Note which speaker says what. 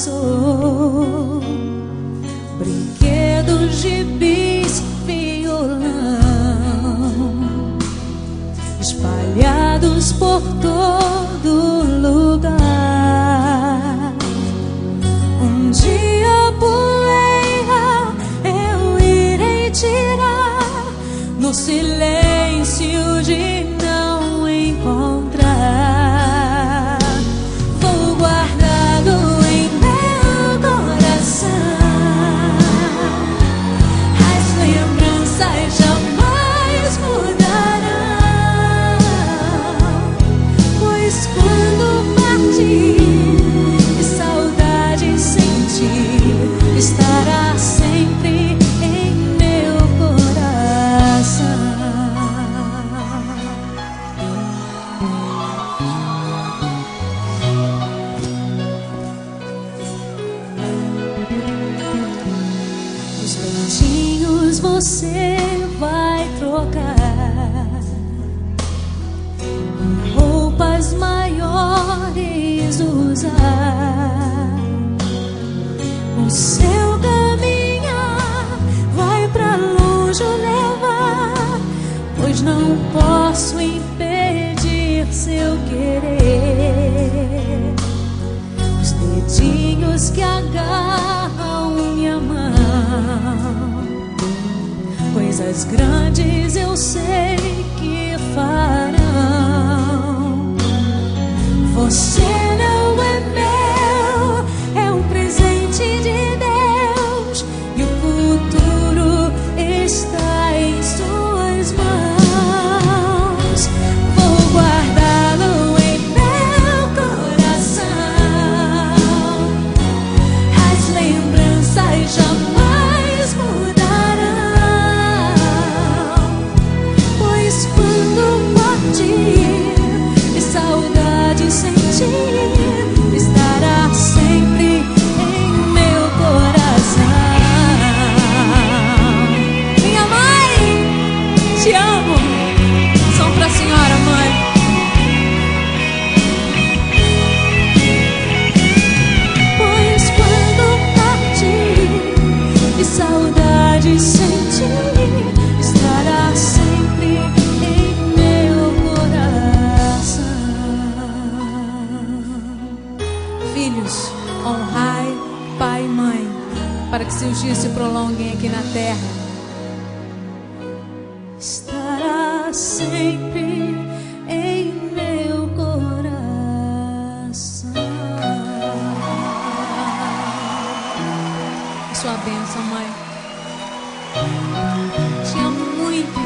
Speaker 1: sou brinquedo, gibis, violão espalhados por todo lugar. Um dia a poeira eu irei tirar no silêncio de não encontrar. Vou guardá-lo em meu coração. As lembranças jamais mudarão, pois quando partir e saudade sentir, estará sempre em meu coração. Os beijinhos você vai trocar, roupas maiores usar. O seu caminhar vai pra longe o levar, pois não posso impedir seu querer. Os dedinhos que agarram minha mão, coisas grandes eu sei que farão. Você não é meu, é um presente de Deus, e o futuro está em suas mãos. Vou guardá-lo em meu coração. As lembranças jamais mudarão, pois quando partir e saudade sentir, estará sempre em meu coração. Minha mãe, te amo. Som pra senhora, mãe. Pois quando partir e saudade sentir, estará sempre em meu coração. Filhos, honrai pai e mãe, para que seus dias se prolonguem aqui na terra. Estará sempre em meu coração. Sua bênção, mãe. Te amo muito.